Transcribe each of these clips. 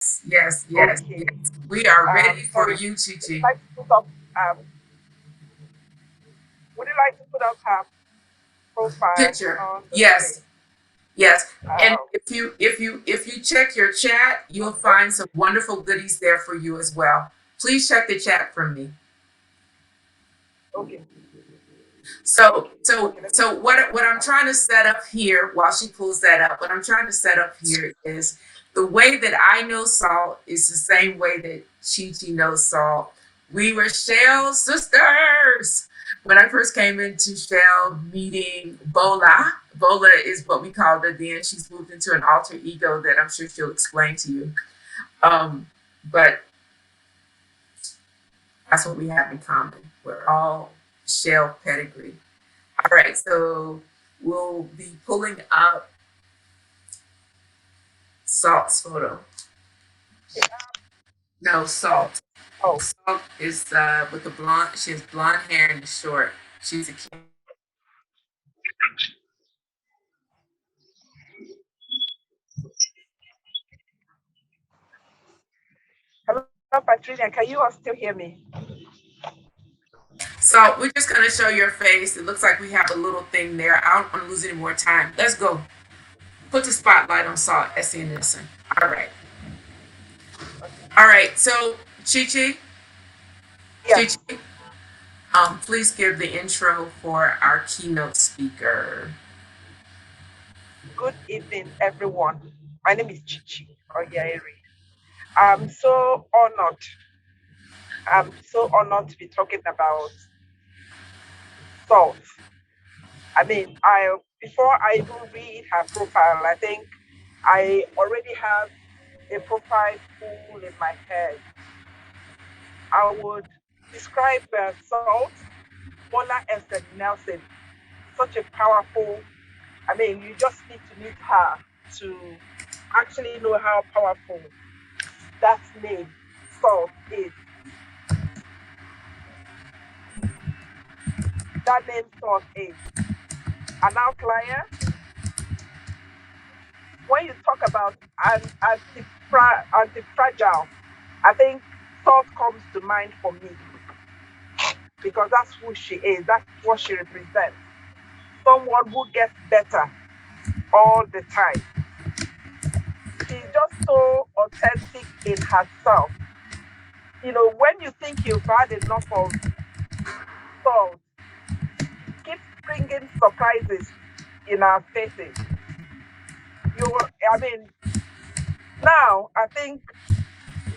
Yes, yes, Okay. yes. We are ready for Sorry. you, Would you Chichi. like to put up would you like to put up her profile Picture. on the screen? Yes, yes. And Um, if you check your chat, you'll find some wonderful goodies there for you as well. Please check the chat for me. okay. Okay, let me So put it what I'm up. trying to set up here while she pulls that up, what I'm trying to set up here is the way that I know Salt is the same way that Chi Chi knows Salt. We were Shell sisters. When I first came into Shell meeting Bola, Bola is what we called her then. She's moved into an alter ego that I'm sure she'll explain to you. Um, but that's what we have in common. We're all Shell pedigree. All right, so we'll be pulling up Salt's photo. Okay. No, Oh, Salt. oh. Salt is with the blonde. She has blonde hair and is short. She's a kid. Hello, Patricia. Can you all still hear me? So we're just gonna show your face. It looks like we have a little thing there. I don't want to lose any more time. Let's go. Put the spotlight on Salt, Essie and Innocent. All right. Okay. All right. So Chi Chi, Yes. Chi Chi, please give the intro for our keynote speaker. Good evening, everyone. My name is Chichi Oyairi. I'm so honored. I'm so honored to be talking about salt. I mean, I before I even read her profile, I think I already have a profile full in my head. I would describe Salt Bola Esther Nelson, such a powerful. I mean, you just need to meet her to actually know how powerful that name, Salt, is. That name, Salt, is an outlier. When you talk about anti-fragile, I think Salt comes to mind for me because that's who she is. That's what she represents. Someone who gets better all the time. She's just so authentic in herself. You know, when you think you've had enough of Salt, she keeps bringing surprises in our faces. I mean, now I think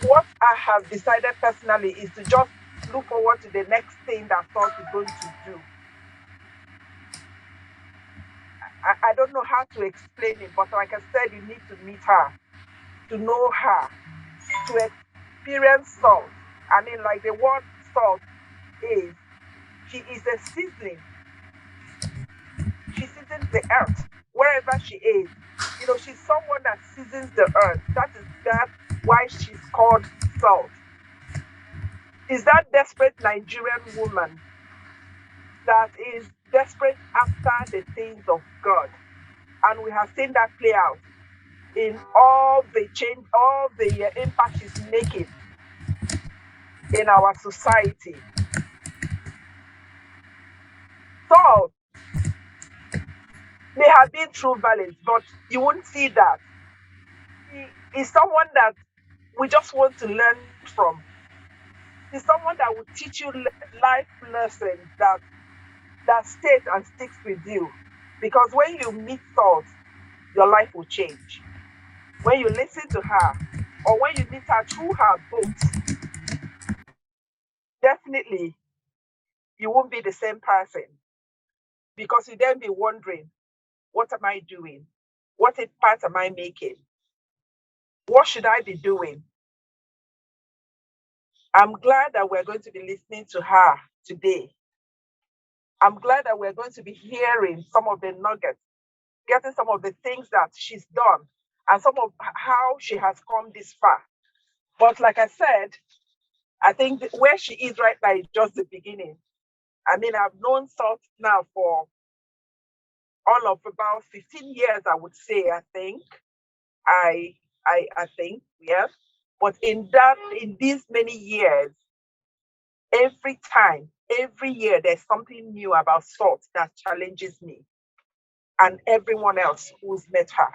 what I have decided personally is to just look forward to the next thing that Salt is going to do. I don't know how to explain it, but like I said, you need to meet her, to know her, to experience Salt. I mean, like the word salt is, she is a seasoning. She seasons the earth wherever she is. You know, she's someone that seasons the earth. That why she's called salt. Is that desperate Nigerian woman that is desperate after the things of God. And we have seen that play out in all the change, all the impact she's making in our society. So they have been through valleys, but you won't see that. He is someone that we just want to learn from. He's someone that will teach you life lessons that stays and sticks with you. Because when you meet Salt, your life will change. When you listen to her, or when you meet her through her books, definitely you won't be the same person because you then be wondering, what am I doing? What impact am I making? What should I be doing? I'm glad that we're going to be listening to her today. I'm glad that we're going to be hearing some of the nuggets, getting some of the things that she's done and some of how she has come this far. But like I said, I think where she is right now is just the beginning. I mean, I've known Salt now for all of about 15 years, I would say, I think. I think, yes. But in these many years, every year, there's something new about salt that challenges me and everyone else who's met her.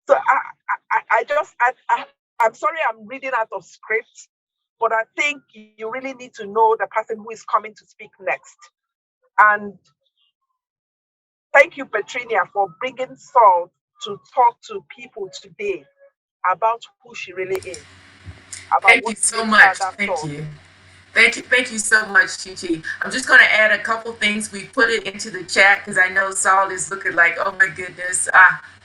So I'm sorry I'm reading out of script, but I think you really need to know the person who is coming to speak next. And thank you, Petrinia, for bringing Salt to talk to people today about who she really is, about Thank you what so makes her much. that Thank salt. you. Thank you so much, Chi. I'm just going to add a couple things. We put it into the chat because I know Saul is looking like, oh my goodness.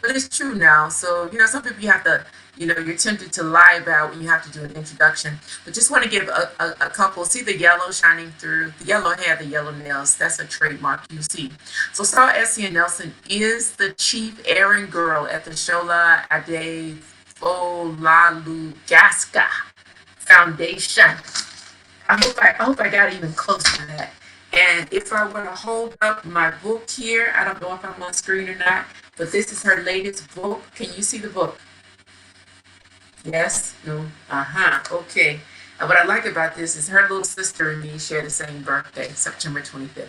But it's true now. So, some people you have to, you're tempted to lie about when you have to do an introduction. But just want to give a couple. See the yellow shining through? The yellow hair, the yellow nails. That's a trademark you see. So, Saul Essien Nelson is the chief errand girl at the Shola Ade Olalugasca Foundation. I hope I got even close to that. And if I were to hold up my book here, I don't know if I'm on screen or not, but this is her latest book. Can you see the book? Yes? No? Uh-huh. Okay. And what I like about this is her little sister and me share the same birthday, September 25th.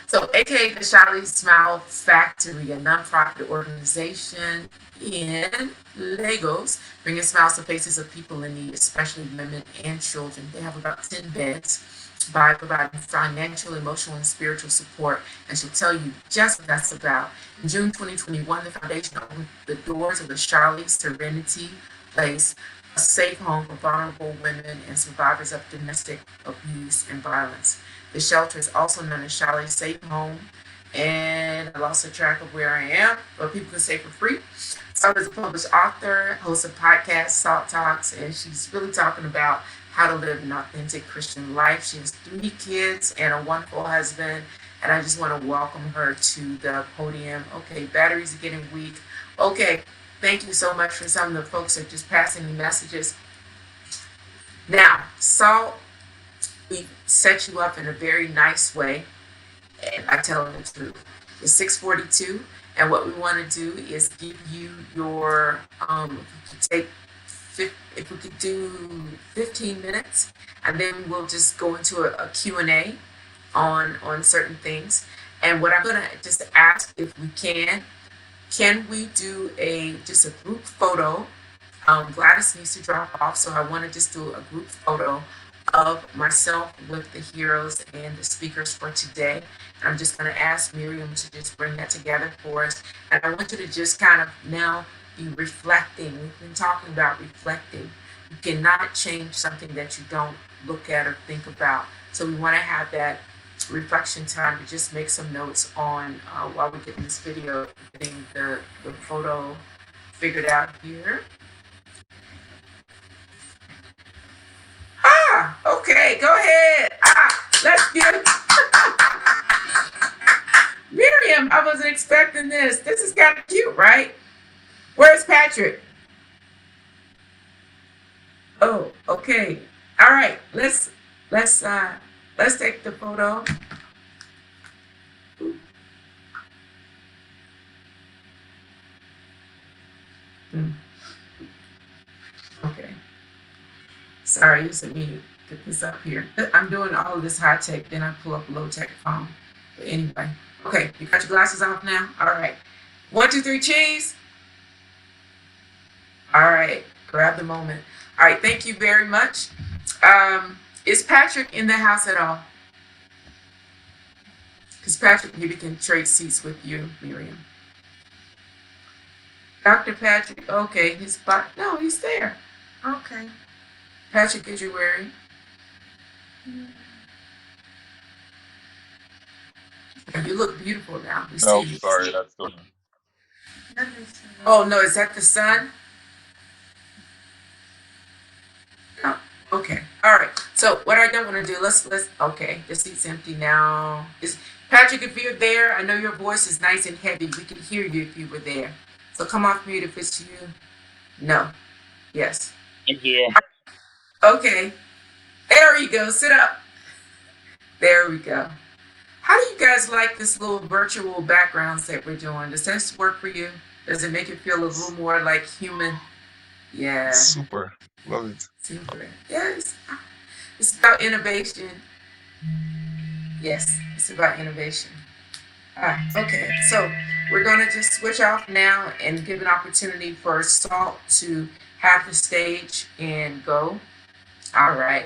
So, AKA the Charlie Smile Factory, a nonprofit organization in Lagos, bringing smiles to faces of people in need, especially women and children. They have about 10 beds by providing financial, emotional, and spiritual support. And she'll tell you just what that's about. In June 2021, the foundation opened the doors of the Charlie Serenity Place, a safe home for vulnerable women and survivors of domestic abuse and violence. The shelter is also known as Charlie's Safe Home, and I lost track of where I am, but people can stay for free. Salt is a published author, hosts a podcast, Salt Talks, and she's really talking about how to live an authentic Christian life. She has 3 kids and a wonderful husband, and I just want to welcome her to the podium. Okay, batteries are getting weak. Okay, thank you so much for some of the folks that are just passing me messages. Now, Salt, we set you up in a very nice way, and I tell them the truth. It's 6:42, and what we want to do is give you your if we could do 15 minutes, and then we'll just go into a Q&A on certain things. And what I'm going to just ask, if we can we do just a group photo? Gladys needs to drop off, so I want to just do a group photo of myself with the heroes and the speakers for today. And I'm just going to ask Miriam to just bring that together for us. And I want you to just kind of now be reflecting. We've been talking about reflecting. You cannot change something that you don't look at or think about. So we want to have that reflection time to just make some notes on while we're getting this video, getting the photo figured out here. Okay, go ahead. Let's get it. Miriam, I wasn't expecting this. This is kind of cute, right? Where's Patrick? Oh, okay. All right. Let's take the photo. Okay. Sorry, you sent me to get this up here. I'm doing all of this high tech, then I pull up a low tech phone. But anyway, okay, you got your glasses off now? All right. 1, 2, 3, cheese. All right, grab the moment. All right, thank you very much. Is Patrick in the house at all? Because Patrick maybe can trade seats with you, Miriam. Dr. Patrick, okay, his spot. No, he's there. Okay. Patrick, is you wearing? You look beautiful now. We see you. Sorry, that's the. Oh no, is that the sun? No. Okay. All right. So what I don't want to do, let's okay, the seat's empty now. Is Patrick, if you're there, I know your voice is nice and heavy. We can hear you if you were there. So come off mute if it's you. No. Yes. I'm here. Okay. There you go. Sit up. There we go. How do you guys like this little virtual backgrounds that we're doing? Does this work for you? Does it make it feel a little more like human? Yeah, Super. Love it. super. Yes, it's about innovation. Yes, it's about innovation. Okay, so we're going to just switch off now and give an opportunity for Salt to have the stage and go. All right.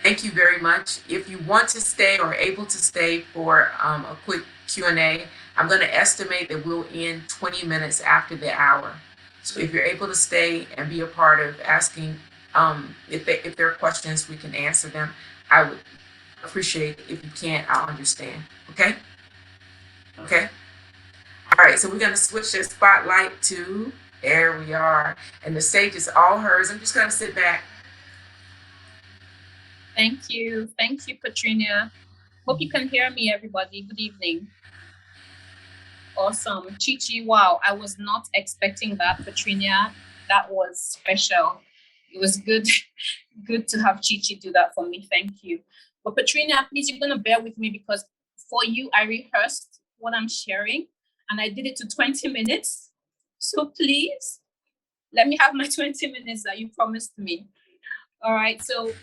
Thank you very much. If you want to stay or able to stay for a quick Q&A, I'm going to estimate that we'll end 20 minutes after the hour. So if you're able to stay and be a part of asking, if there are questions, we can answer them. I would appreciate it. If you can't, I'll understand. Okay? Okay? All right, so we're going to switch the spotlight to, there we are. And the stage is all hers. I'm just going to sit back. Thank you. Thank you, Petrina. Hope you can hear me, everybody. Good evening. Awesome. Chichi, wow. I was not expecting that, Petrina. That was special. It was good, good to have Chichi do that for me. Thank you. But Petrina, please, you're going to bear with me because for you, I rehearsed what I'm sharing and I did it to 20 minutes. So please, let me have my 20 minutes that you promised me. All right. So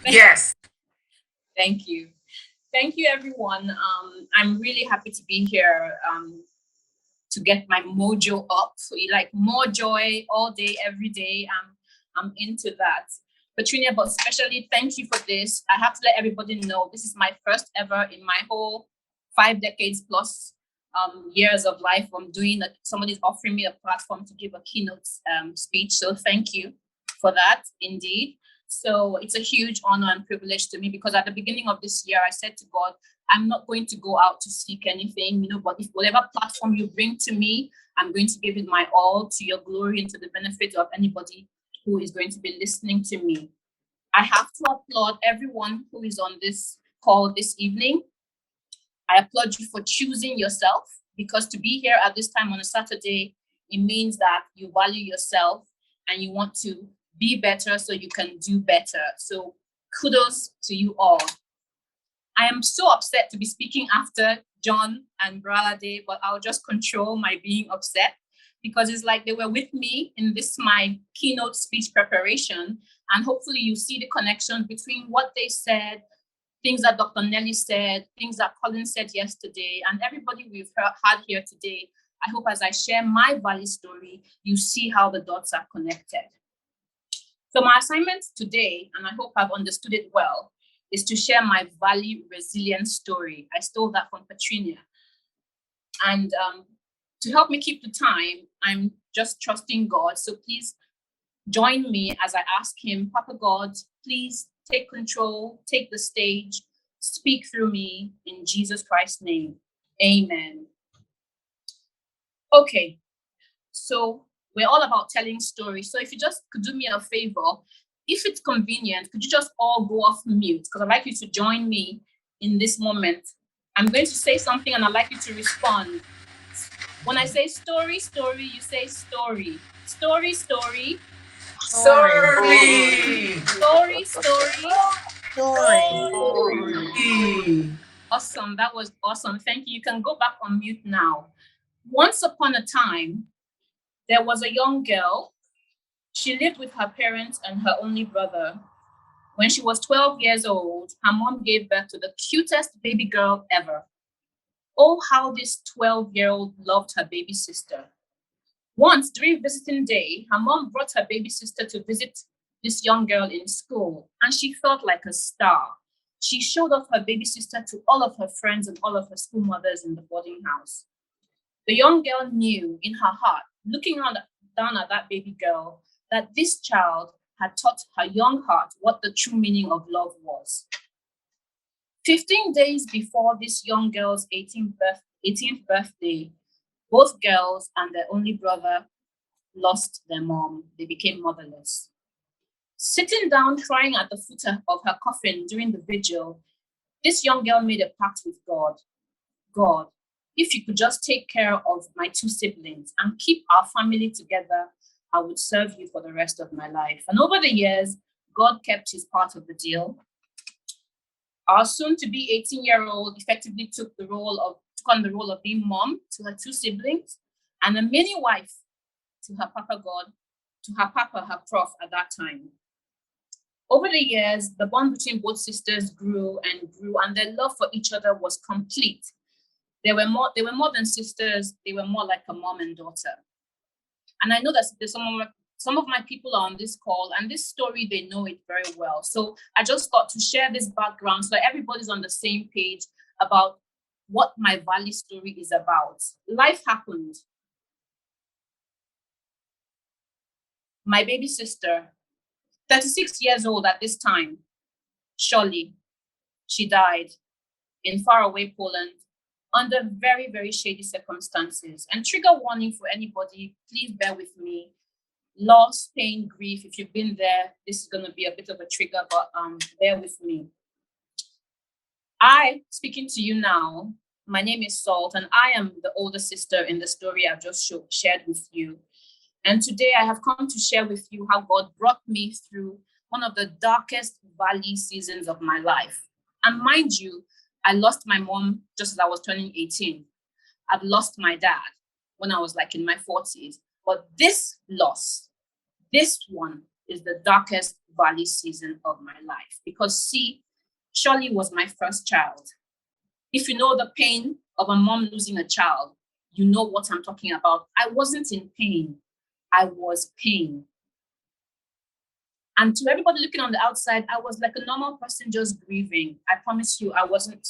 Yes. thank you. Thank you, everyone. I'm really happy to be here to get my mojo up. So you like more joy all day, every day. I'm into that. Petrina, but especially thank you for this. I have to let everybody know this is my first ever in my whole 5 decades plus years of life. I'm doing somebody's offering me a platform to give a keynote speech. So thank you for that, indeed. So it's a huge honor and privilege to me because at the beginning of this year, I said to God, I'm not going to go out to seek anything, but if whatever platform you bring to me, I'm going to give it my all to your glory and to the benefit of anybody who is going to be listening to me. I have to applaud everyone who is on this call this evening. I applaud you for choosing yourself because to be here at this time on a Saturday, it means that you value yourself and you want to be better so you can do better. So kudos to you all. I am so upset to be speaking after John and Bralade, but I'll just control my being upset because it's like they were with me in this my keynote speech preparation. And hopefully you see the connection between what they said, things that Dr. Nelly said, things that Colin said yesterday, and everybody we've had here today. I hope as I share my value story, you see how the dots are connected. So my assignment today, and I hope I've understood it well, is to share my value resilience story. I stole that from Petrina. And to help me keep the time, I'm just trusting God. So please join me as I ask him, Papa God, please take control, take the stage, speak through me in Jesus Christ's name. Amen. Okay, so we're all about telling stories. So if you just could do me a favor, if it's convenient, could you just all go off mute? Because I'd like you to join me in this moment. I'm going to say something and I'd like you to respond. When I say story, story, you say story. Story, story. Sorry. Story, story. Sorry. Awesome. That was awesome. Thank you. You can go back on mute now. Once upon a time, there was a young girl. She lived with her parents and her only brother. When she was 12 years old, her mom gave birth to the cutest baby girl ever. Oh, how this 12-year-old loved her baby sister. Once, during visiting day, her mom brought her baby sister to visit this young girl in school, and she felt like a star. She showed off her baby sister to all of her friends and all of her school mothers in the boarding house. The young girl knew in her heart, looking down at that baby girl, that this child had taught her young heart what the true meaning of love was. 15 days before this young girl's 18th birthday, both girls and their only brother lost their mom. They became motherless. Sitting down crying at the foot of her coffin during the vigil, this young girl made a pact with God. God, if you could just take care of my two siblings and keep our family together, I would serve you for the rest of my life. And over the years, God kept his part of the deal. Our soon-to-be 18-year-old effectively took on the role of being mom to her two siblings and a mini wife to her Papa God, to her papa, her prof at that time. Over the years, the bond between both sisters grew, and their love for each other was complete. They were more than sisters, they were more like a mom and daughter. And I know that there's some of my people are on this call, and this story, they know it very well. So I just got to share this background so that everybody's on the same page about what my Valley story is about. Life happened. My baby sister, 36 years old at this time, Shirley, she died in faraway Poland under very, very shady circumstances. And trigger warning for anybody, please bear with me. Loss, pain, grief, if you've been there, this is going to be a bit of a trigger, but bear with me. Speaking to you now, my name is Salt, and I am the older sister in the story I've just shared with you. And today I have come to share with you how God brought me through one of the darkest valley seasons of my life. And mind you, I lost my mom just as I was turning 18. I've lost my dad when I was like in my 40s. But this loss, this one is the darkest valley season of my life. Because see, Shirley was my first child. If you know the pain of a mom losing a child, you know what I'm talking about. I wasn't in pain. I was pain. And to everybody looking on the outside, I was like a normal person just grieving. I promise you, I wasn't.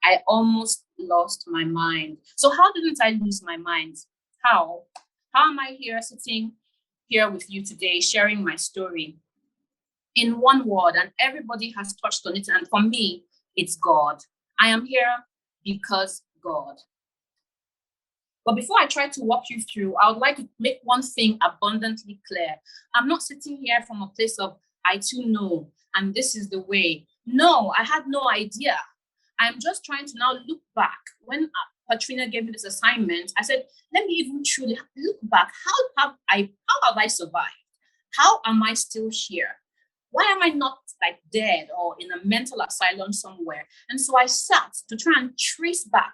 I almost lost my mind. So how didn't I lose my mind? How? How am I here sitting here with you today, sharing my story? In one word, and everybody has touched on it, and for me, it's God. I am here because God. But before I try to walk you through, I would like to make one thing abundantly clear. I'm not sitting here from a place of, I too know, and this is the way. No, I had no idea. I'm just trying to now look back. When Katrina gave me this assignment, I said, let me even truly look back. How have I survived? How am I still here? Why am I not like dead or in a mental asylum somewhere? And so I sat to try and trace back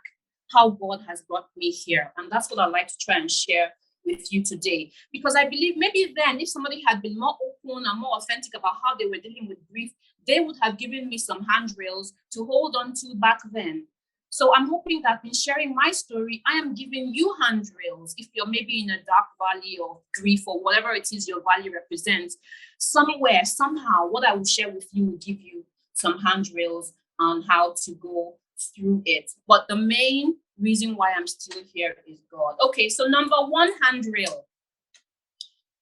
how God has brought me here. And that's what I'd like to try and share with you today. Because I believe maybe then, if somebody had been more open and more authentic about how they were dealing with grief, they would have given me some handrails to hold on to back then. So I'm hoping that in sharing my story, I am giving you handrails. If you're maybe in a dark valley of grief or whatever it is your valley represents, somewhere, somehow, what I will share with you will give you some handrails on how to go through it. But the main reason why I'm still here is God. Okay, so number one handrail.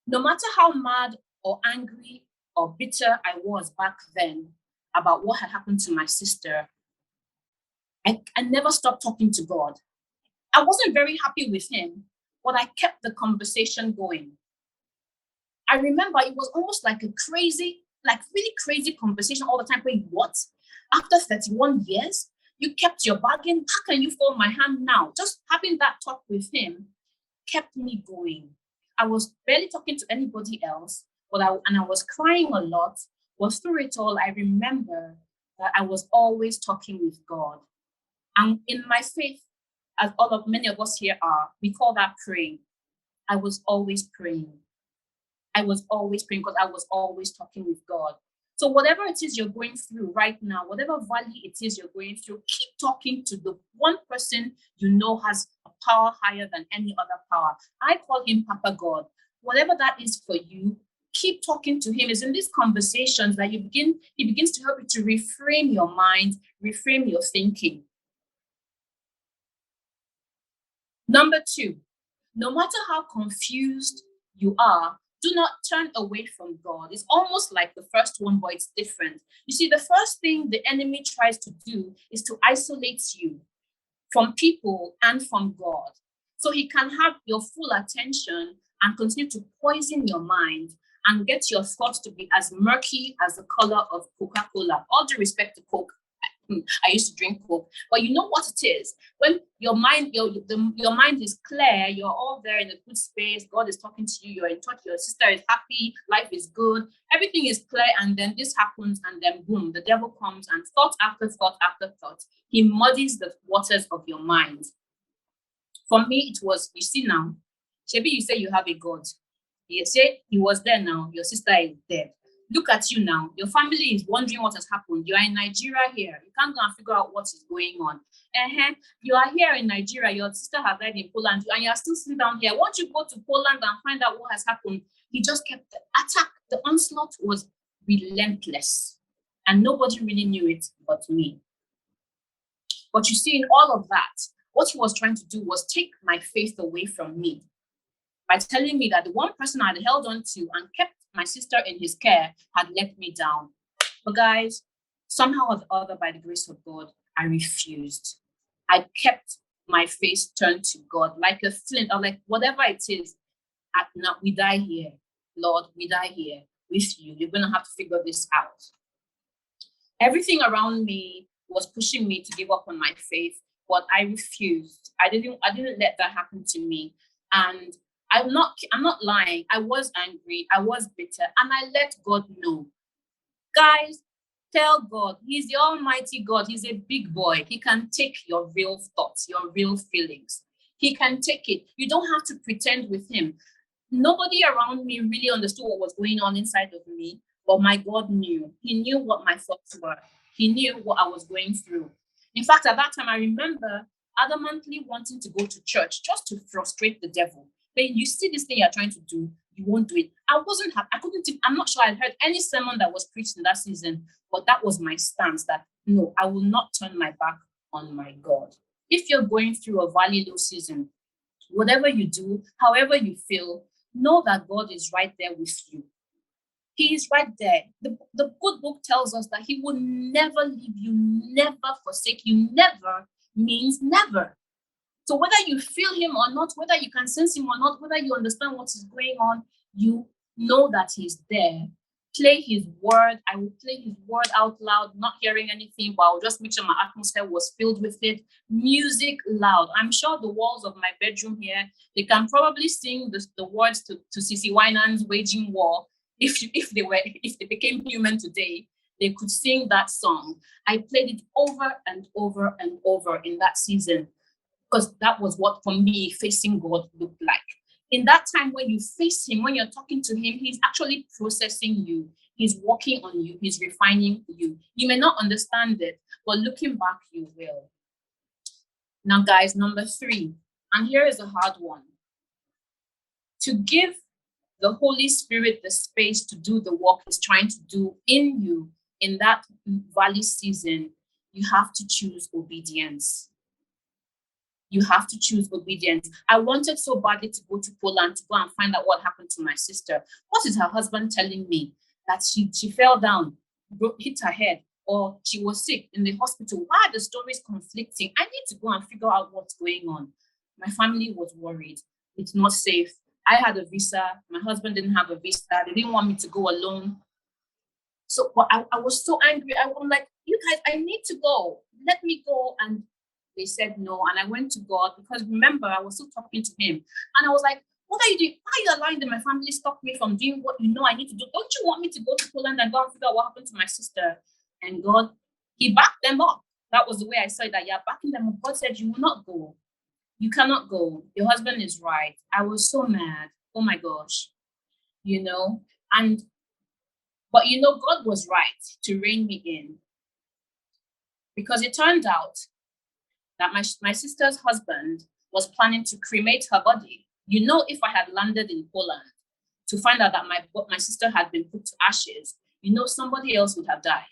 No matter how mad or angry or bitter I was back then about what had happened to my sister, I never stopped talking to God. I wasn't very happy with him, but I kept the conversation going. I remember it was almost like a crazy, like really crazy conversation all the time. Wait, what? After 31 years, you kept your bargain? How can you fold my hand now? Just having that talk with him kept me going. I was barely talking to anybody else, but I was crying a lot. But through it all, I remember that I was always talking with God. And in my faith, as many of us here are, we call that praying. I was always praying. I was always praying because I was always talking with God. So whatever it is you're going through right now, whatever valley it is you're going through, keep talking to the one person you know has a power higher than any other power. I call him Papa God. Whatever that is for you, keep talking to him. It's in these conversations that he begins to help you to reframe your mind, reframe your thinking. Number two, no matter how confused you are, do not turn away from God. It's almost like the first one, but it's different. You see, the first thing the enemy tries to do is to isolate you from people and from God. So he can have your full attention and continue to poison your mind and get your thoughts to be as murky as the color of Coca-Cola. All due respect to Coke. I used to drink Coke, but you know what it is when your mind is clear, you're all there in a good space, God is talking to you, you're in touch, your sister is happy, life is good, everything is clear, and then this happens, and then boom, the devil comes, and thought after thought after thought, he muddies the waters of your mind. For me, it was, you see now, Shebi, you say you have a God. He said he was there now. Your sister is dead. Look at you now. Your family is wondering what has happened. You are in Nigeria here. You can't go and figure out what is going on. You are here in Nigeria. Your sister has died in Poland, and you are still sitting down here. Won't you go to Poland and find out what has happened? He just kept the attack. The onslaught was relentless, and nobody really knew it but me. But you see, in all of that, what he was trying to do was take my faith away from me by telling me that the one person I had held on to and kept my sister in his care had let me down. But guys, somehow or the other, by the grace of God, I refused. I kept my face turned to God like a flint, or like whatever it is. Now we die here, Lord, we die here with you. You're gonna have to figure this out. Everything around me was pushing me to give up on my faith, but I refused. I didn't let that happen to me. And I'm not lying. I was angry. I was bitter. And I let God know. Guys, tell God, he's the almighty God. He's a big boy. He can take your real thoughts, your real feelings. He can take it. You don't have to pretend with him. Nobody around me really understood what was going on inside of me, but my God knew. He knew what my thoughts were. He knew what I was going through. In fact, at that time, I remember adamantly wanting to go to church just to frustrate the devil. But you see this thing you're trying to do, you won't do it. I'm not sure I heard any sermon that was preached in that season, but that was my stance that no, I will not turn my back on my God. If you're going through a valley low season, whatever you do, however you feel, know that God is right there with you. He is right there. The good book tells us that he will never leave you, never forsake you. Never means never. So whether you feel him or not, whether you can sense him or not, whether you understand what is going on, you know that he's there. Play his word. I will play his word out loud, not hearing anything, but I'll just make sure my atmosphere was filled with it. Music loud. I'm sure the walls of my bedroom here, they can probably sing the words to CC Winans' Waging War. If they became human today, they could sing that song. I played it over and over and over in that season, because that was what, for me, facing God looked like. In that time when you face him, when you're talking to him, he's actually processing you. He's working on you. He's refining you. You may not understand it, but looking back, you will. Now, guys, number 3, and here is a hard one. To give the Holy Spirit the space to do the work he's trying to do in you in that valley season, you have to choose obedience. You have to choose obedience. I wanted so badly to go to Poland to go and find out what happened to my sister. What is her husband telling me? That she fell down, hit her head, or she was sick in the hospital. Why are the stories conflicting? I need to go and figure out what's going on. My family was worried. It's not safe. I had a visa. My husband didn't have a visa. They didn't want me to go alone. So but I was so angry. I was like, you guys, I need to go. Let me go. And they said no. And I went to God, because remember, I was still talking to him. And I was like, what are you doing? Why are you allowing that my family stop me from doing what you know I need to do? Don't you want me to go to Poland and go and figure out what happened to my sister? And God, he backed them up. That was the way I saw it, that you're backing them up. God said, you will not go. You cannot go. Your husband is right. I was so mad. Oh my gosh. But God was right to rein me in, because it turned out that my sister's husband was planning to cremate her body. If I had landed in Poland to find out that my sister had been put to ashes, somebody else would have died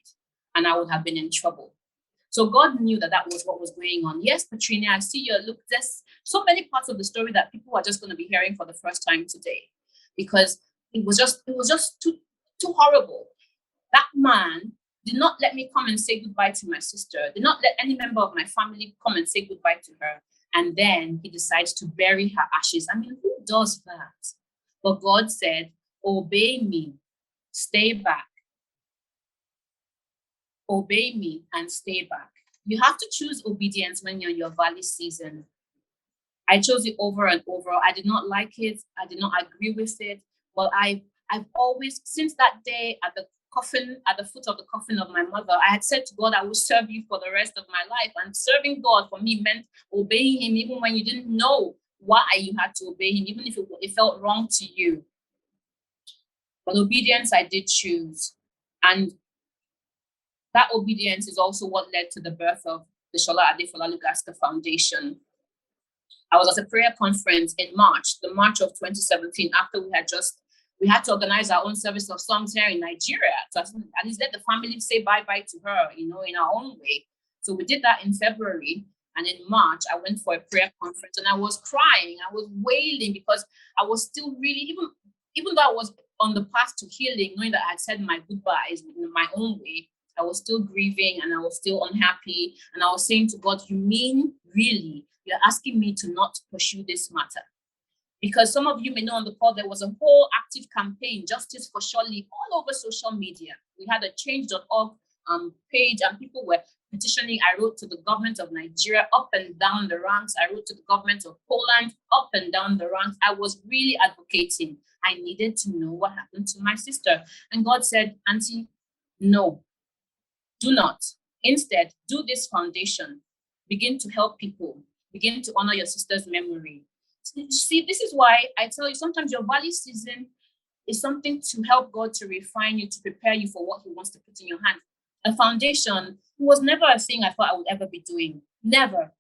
and I would have been in trouble. So God knew that was what was going on. Yes, Patrina, I see you. Look, there's so many parts of the story that people are just going to be hearing for the first time today, because it was just too horrible. That man did not let me come and say goodbye to my sister, did not let any member of my family come and say goodbye to her. And then he decides to bury her ashes. I mean, who does that? But God said, obey me, stay back. Obey me and stay back. You have to choose obedience when you're in your valley season. I chose it over and over. I did not like it. I did not agree with it. But I've always, since that day at the foot of the coffin of my mother, I had said to God, I will serve you for the rest of my life. And serving God for me meant obeying him, even when you didn't know why you had to obey him, even if it felt wrong to you. But obedience I did choose. And that obedience is also what led to the birth of the Shola Adefola Lugaska Foundation. I was at a prayer conference in March, the March of 2017, after we had to organize our own service of songs here in Nigeria to at least let the family say bye-bye to her, in our own way. So we did that in February. And in March, I went for a prayer conference and I was crying. I was wailing because I was still really, even though I was on the path to healing, knowing that I had said my goodbyes in my own way, I was still grieving and I was still unhappy. And I was saying to God, you mean really you're asking me to not pursue this matter? Because some of you may know on the call, there was a whole active campaign, Justice for Shirley, all over social media. We had a change.org page and people were petitioning. I wrote to the government of Nigeria up and down the ranks. I wrote to the government of Poland up and down the ranks. I was really advocating. I needed to know what happened to my sister. And God said, Auntie, no, do not. Instead, do this foundation. Begin to help people. Begin to honor your sister's memory. See, this is why I tell you, sometimes your valley season is something to help God to refine you, to prepare you for what he wants to put in your hand. A foundation was never a thing I thought I would ever be doing. Never.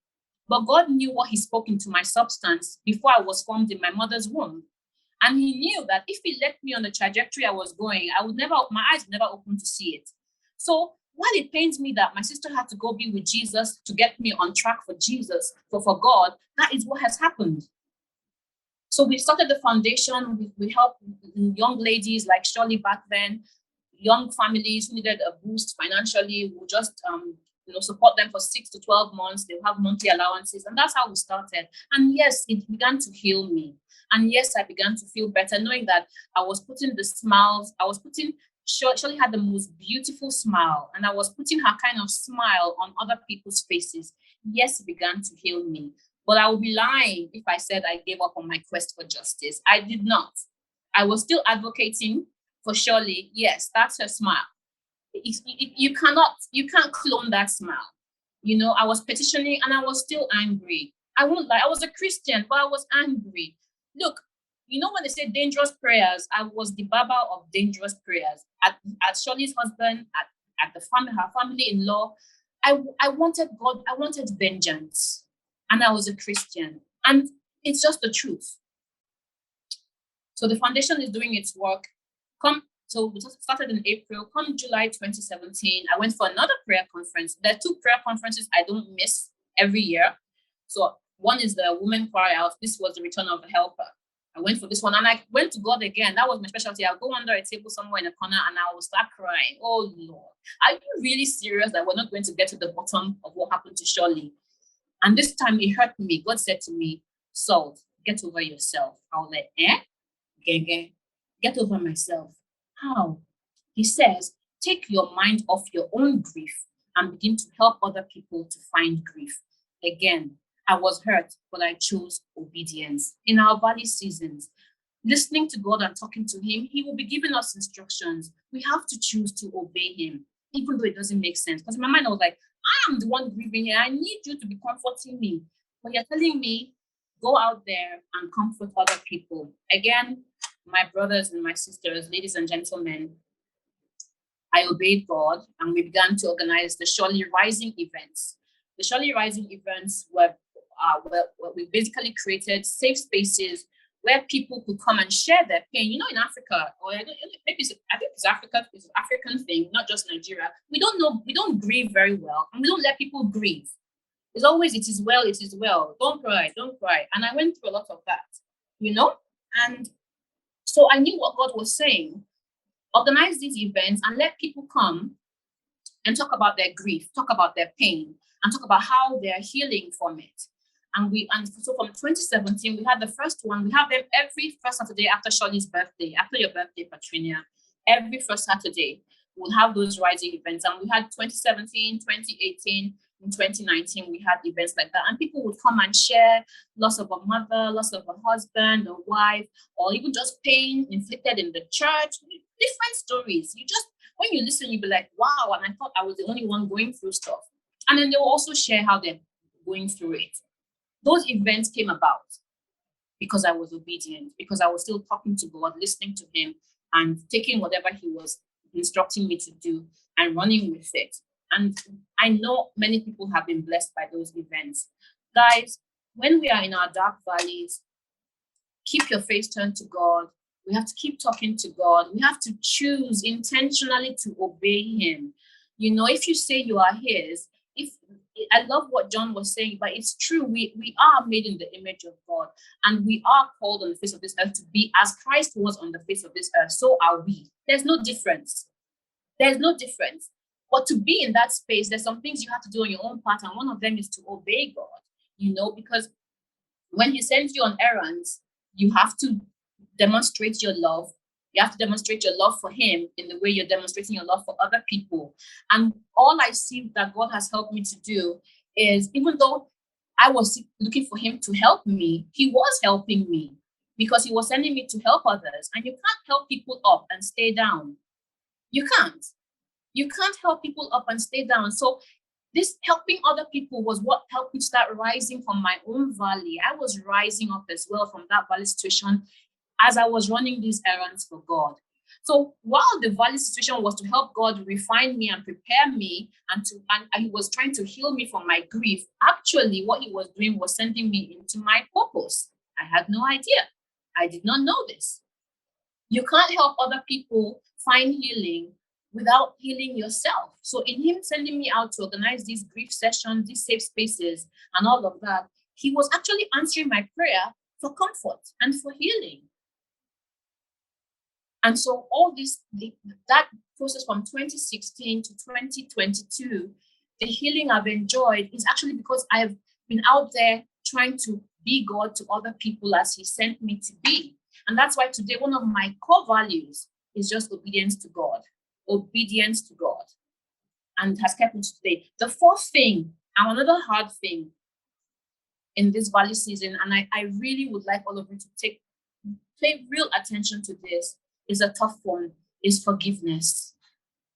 But God knew what he spoke into my substance before I was formed in my mother's womb. And he knew that if he let me on the trajectory I was going, my eyes would never open to see it. So while it pains me that my sister had to go be with Jesus to get me on track for Jesus, for God, that is what has happened. So we started the foundation. We help young ladies like Shirley back then, young families who needed a boost financially. We'll just support them for 6 to 12 months. They'll have monthly allowances. And that's how we started. And yes, it began to heal me. And yes, I began to feel better, knowing that I was putting the smiles, Shirley had the most beautiful smile, and I was putting her kind of smile on other people's faces. Yes, it began to heal me. But I would be lying if I said I gave up on my quest for justice. I did not. I was still advocating for Shirley. Yes, that's her smile. You can't clone that smile. I was petitioning and I was still angry. I won't lie, I was a Christian, but I was angry. Look, when they say dangerous prayers, I was the baba of dangerous prayers. At Shirley's husband, at her family-in-law, I wanted God, I wanted vengeance. And I was a Christian. And it's just the truth. So the foundation is doing its work. So we started in April. Come July 2017, I went for another prayer conference. There are 2 prayer conferences I don't miss every year. So one is the Women Cry Out. This was the Return of a Helper. I went for this one and I went to God again. That was my specialty. I'll go under a table somewhere in a corner and I will start crying. Oh Lord, are you really serious that we're not going to get to the bottom of what happened to Shirley? And this time it hurt me. God said to me, Salt, get over yourself. I was like, get over myself. How? He says, take your mind off your own grief and begin to help other people to find grief. Again, I was hurt, but I chose obedience. In our valley seasons, listening to God and talking to him, he will be giving us instructions. We have to choose to obey him, even though it doesn't make sense. Because in my mind, I was like, I am the one grieving here. I need you to be comforting me. But you're telling me, go out there and comfort other people. Again, my brothers and my sisters, ladies and gentlemen, I obeyed God and we began to organize the Shirley Rising events. The Shirley Rising events were we basically created safe spaces where people could come and share their pain. In Africa, or I think it's Africa, it's an African thing, not just Nigeria. We don't grieve very well, and we don't let people grieve. It's always, it is well. Don't cry. And I went through a lot of that, and so I knew what God was saying. Organize these events and let people come and talk about their grief, talk about their pain, and talk about how they're healing from it. And so from 2017, we had the first one. We have them every first Saturday after Shirley's birthday, after your birthday, Patrinia. Every first Saturday, we'll have those rising events. And we had 2017, 2018, in 2019, we had events like that. And people would come and share loss of a mother, loss of a husband, a wife, or even just pain inflicted in the church. Different stories. When you listen, you'll be like, wow, and I thought I was the only one going through stuff. And then they'll also share how they're going through it. Those events came about because I was obedient, because I was still talking to God, listening to him, and taking whatever he was instructing me to do and running with it. And I know many people have been blessed by those events. Guys, when we are in our dark valleys, keep your face turned to God. We have to keep talking to God. We have to choose intentionally to obey him. You know, if you say you are his, if I love what John was saying, but it's true. We are made in the image of God, and we are called on the face of this earth to be as Christ was on the face of this earth. So are we. There's no difference. There's no difference. But to be in that space, there's some things you have to do on your own part, and one of them is to obey God. You know, because when he sends you on errands, you have to demonstrate your love. You have to demonstrate your love for him in the way you're demonstrating your love for other people. And all I see that God has helped me to do is, even though I was looking for him to help me, he was helping me because he was sending me to help others. And you can't help people up and stay down. You can't. You can't help people up and stay down. So this helping other people was what helped me start rising from my own valley. I was rising up as well from that valley situation as I was running these errands for God. So while the valley situation was to help God refine me and prepare me, and he was trying to heal me from my grief, actually what he was doing was sending me into my purpose. I had no idea. I did not know this. You can't help other people find healing without healing yourself. So in him sending me out to organize these grief sessions, these safe spaces, and all of that, he was actually answering my prayer for comfort and for healing. And so all this, that process from 2016 to 2022, the healing I've enjoyed is actually because I've been out there trying to be God to other people as he sent me to be. And that's why today, one of my core values is just obedience to God. Obedience to God. And has kept me to today. The fourth thing, and another hard thing in this valley season, and I really would like all of you to pay real attention to this, is a tough one, is forgiveness.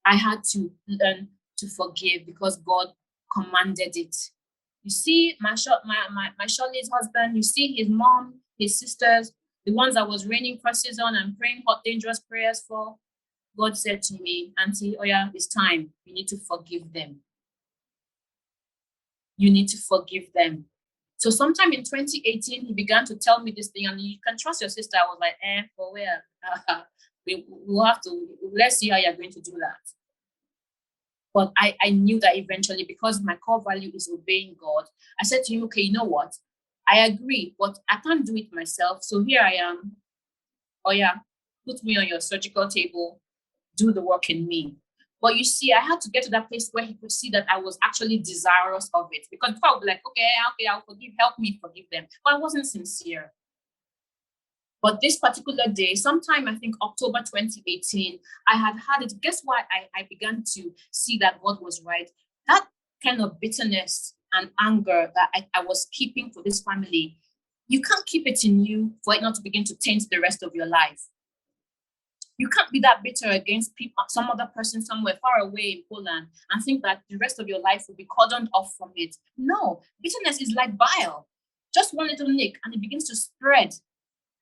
I had to learn to forgive because God commanded it. You see, my Shirley's husband, you see his mom, his sisters, the ones I was raining curses on and praying hot, dangerous prayers for. God said to me, Auntie, oh yeah, it's time. You need to forgive them. You need to forgive them. So sometime in 2018, he began to tell me this thing, and you can trust your sister. I was like, for where? We'll have to, let's see how you're going to do that. But I knew that eventually, because my core value is obeying God, I said to him, okay, you know what? I agree, but I can't do it myself. So here I am. Oh yeah, put me on your surgical table, do the work in me. But you see, I had to get to that place where he could see that I was actually desirous of it. Because before I would be like, okay, I'll forgive, help me forgive them. But I wasn't sincere. But this particular day, sometime I think October 2018, I had it. Guess why I began to see that God was right? That kind of bitterness and anger that I was keeping for this family, you can't keep it in you for it not to begin to taint the rest of your life. You can't be that bitter against people, some other person somewhere far away in Poland, and think that the rest of your life will be cordoned off from it. No, bitterness is like bile. Just one little nick, and it begins to spread.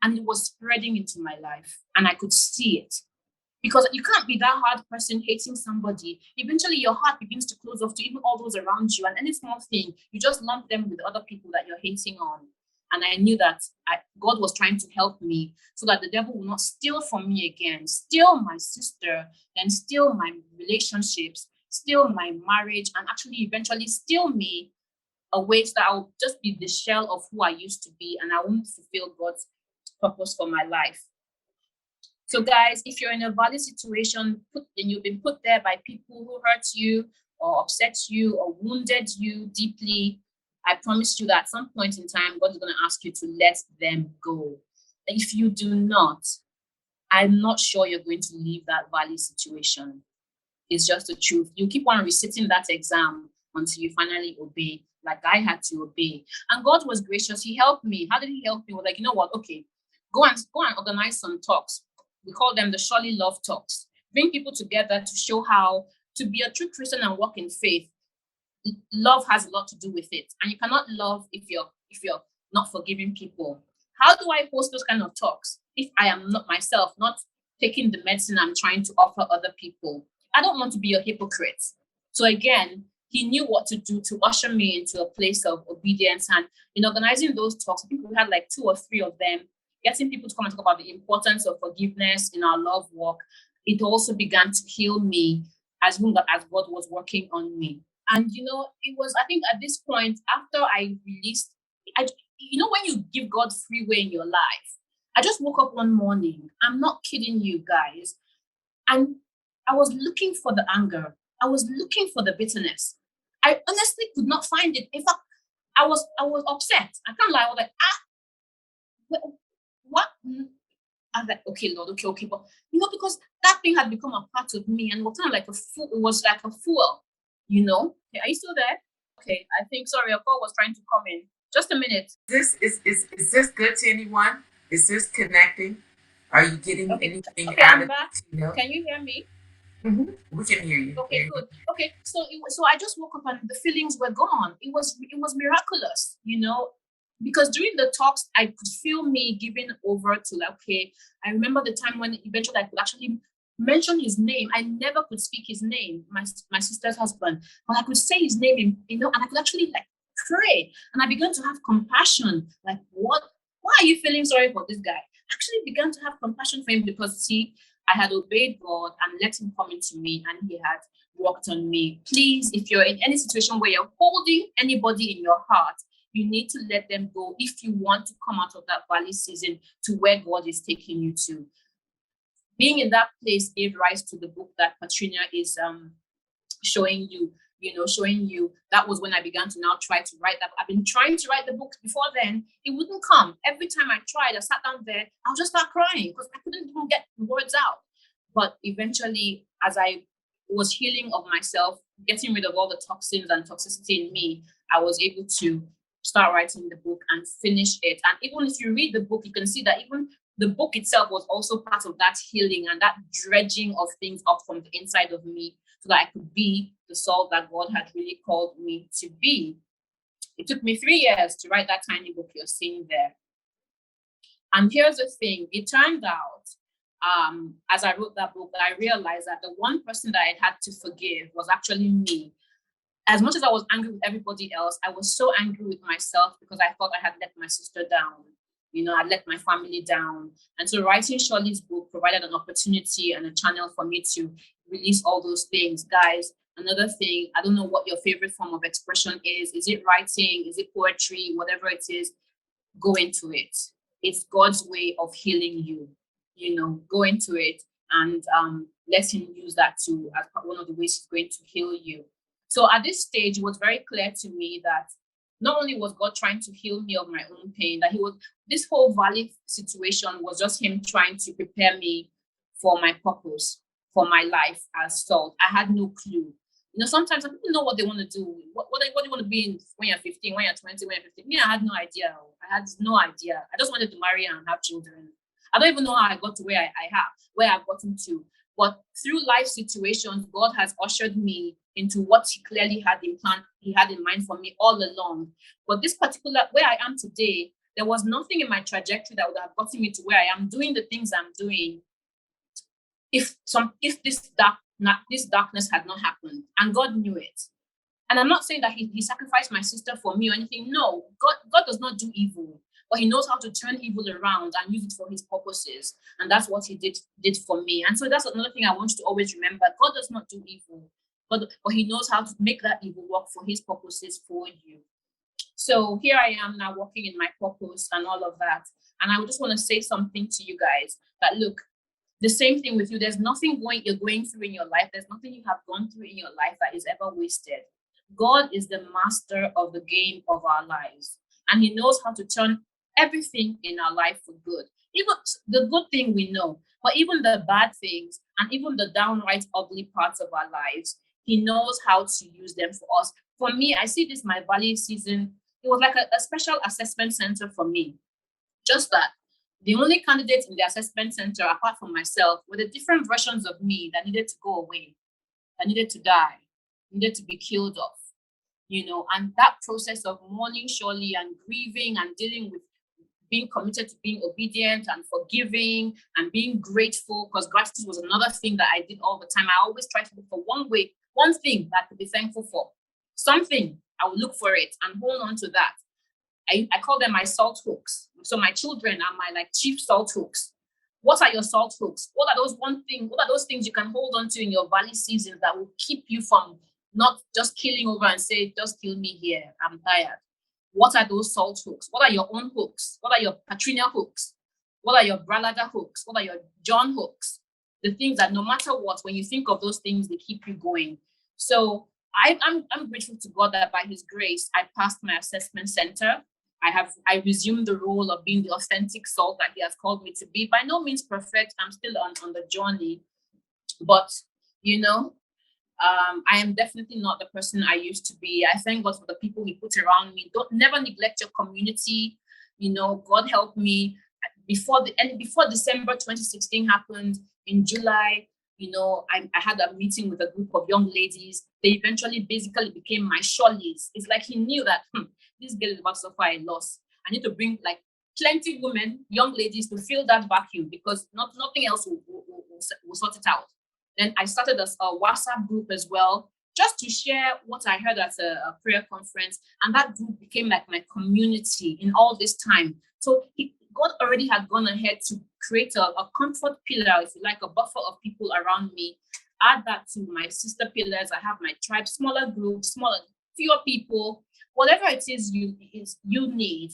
And it was spreading into my life, and I could see it. Because you can't be that hard person hating somebody. Eventually, your heart begins to close off to even all those around you, and any small thing, you just lump them with other people that you're hating on. And I knew that God was trying to help me so that the devil will not steal from me again, steal my sister, and steal my relationships, steal my marriage, and actually eventually steal me away so that I'll just be the shell of who I used to be, and I won't fulfill God's purpose for my life. So guys, if you're in a valley situation and you've been put there by people who hurt you or upset you or wounded you deeply, I promise you that at some point in time, God is going to ask you to let them go. If you do not, I'm not sure you're going to leave that valley situation. It's just the truth. You keep on resitting that exam until you finally obey, like I had to obey. And God was gracious. He helped me. How did he help me? He was like, you know what? Okay, go and organize some talks. We call them the Surely Love Talks. Bring people together to show how to be a true Christian and walk in faith. Love has a lot to do with it, and you cannot love if you're not forgiving people. How do I host those kind of talks if I am not myself not taking the medicine I'm trying to offer other people. I don't want to be a hypocrite. So again, he knew what to do to usher me into a place of obedience. And in organizing those talks, I think we had like 2 or 3 of them, getting people to come and talk about the importance of forgiveness in our love walk. It also began to heal me as God was working on me. And it was, I think, at this point, after I released, when you give God free way in your life, I just woke up one morning. I'm not kidding you guys. And I was looking for the anger. I was looking for the bitterness. I honestly could not find it. In fact, I was upset. I can't lie. I was like, what? I was like, okay, Lord, okay. But because that thing had become a part of me and was kind of like a fool. It was like a fool, Okay, are you still there? Okay, I think, sorry, a call was trying to come in. Just a minute. Is this good to anyone? Is this connecting? Are you getting anything okay, out I'm of back. it? Can you hear me? Mm-hmm. We can hear you. Okay, good. Okay, so I just woke up and the feelings were gone. It was miraculous, because during the talks I could feel me giving over to like, okay. I remember the time when eventually I could actually mention his name. I never could speak his name, my sister's husband, but I could say his name, and I could actually like pray, and I began to have compassion. Like, what? Why are you feeling sorry for this guy? I actually began to have compassion for him because see, I had obeyed God and let him come into me, and he had worked on me. Please, if you're in any situation where you're holding anybody in your heart, you need to let them go if you want to come out of that valley season to where God is taking you to. Being in that place gave rise to the book that Patricia is showing you. That was when I began to now try to write that. I've been trying to write the book before then. It wouldn't come. Every time I tried, I sat down there, I'll just start crying because I couldn't even get the words out. But eventually, as I was healing of myself, getting rid of all the toxins and toxicity in me, I was able to start writing the book and finish it. And even if you read the book, you can see that even the book itself was also part of that healing and that dredging of things up from the inside of me so that I could be the Saul that God had really called me to be. It took me 3 years to write that tiny book you're seeing there. And here's the thing, it turned out, as I wrote that book, I realized that the one person that I had to forgive was actually me. As much as I was angry with everybody else, I was so angry with myself because I thought I had let my sister down. I let my family down. And so writing Shirley's book provided an opportunity and a channel for me to release all those things. Guys, another thing, I don't know what your favorite form of expression is. Is it writing? Is it poetry? Whatever it is, go into it. It's God's way of healing you. Go into it and let him use that too as one of the ways he's going to heal you. So at this stage, it was very clear to me that not only was God trying to heal me of my own pain, that this whole valley situation was just him trying to prepare me for my purpose, for my life as salt. I had no clue. Sometimes people know what they want to do. What do you want to be in when you're 15, when you're 20, when you're 15? Me, I had no idea. I had no idea. I just wanted to marry and have children. I don't even know how I got to where I've gotten to. But through life situations, God has ushered me into what he clearly had in mind for me all along. But this particular, where I am today, there was nothing in my trajectory that would have gotten me to where I am doing the things I'm doing if this darkness had not happened. And God knew it. And I'm not saying that he sacrificed my sister for me or anything. No, God does not do evil, but he knows how to turn evil around and use it for his purposes. And that's what he did for me. And so that's another thing I want you to always remember. God does not do evil, but he knows how to make that evil work for his purposes for you. So here I am now working in my purpose and all of that. And I just want to say something to you guys that, look, the same thing with you. There's nothing you're going through in your life. There's nothing you have gone through in your life that is ever wasted. God is the master of the game of our lives, and he knows how to turn everything in our life for good. Even the good thing we know, but even the bad things and even the downright ugly parts of our lives, he knows how to use them for us. For me, I see this my valley season. It was like a special assessment center for me. Just that the only candidates in the assessment center, apart from myself, were the different versions of me that needed to go away, that needed to die, needed to be killed off. And that process of mourning surely and grieving and dealing with being committed to being obedient and forgiving and being grateful, because gratitude was another thing that I did all the time. I always try to look for one thing that I could be thankful for. Something, I will look for it and hold on to that. I call them my salt hooks. So my children are my like chief salt hooks. What are your salt hooks? What are those things you can hold on to in your valley seasons that will keep you from not just killing over and say, just kill me here, I'm tired? What are those salt hooks? What are your own hooks? What are your Katrina hooks? What are your Bralada hooks? What are your John hooks? The things that no matter what, when you think of those things, they keep you going. So I'm grateful to God that by His grace, I passed my assessment center. I resumed the role of being the authentic salt that He has called me to be. By no means perfect. I'm still on the journey. But you know, I am definitely not the person I used to be. I thank God for the people He put around me. Don't never neglect your community. God help me. Before December 2016 happened, in July, I had a meeting with a group of young ladies. They eventually basically became my shawlies. It's like He knew that this girl is about to suffer a loss. I need to bring like plenty women, young ladies, to fill that vacuum, because nothing else will sort it out. Then I started a WhatsApp group as well, just to share what I heard at a prayer conference. And that group became like my community in all this time. So God already had gone ahead to create a comfort pillar, if you like, a buffer of people around me. Add that to my sister pillars. I have my tribe, smaller groups, fewer people, whatever it is you need.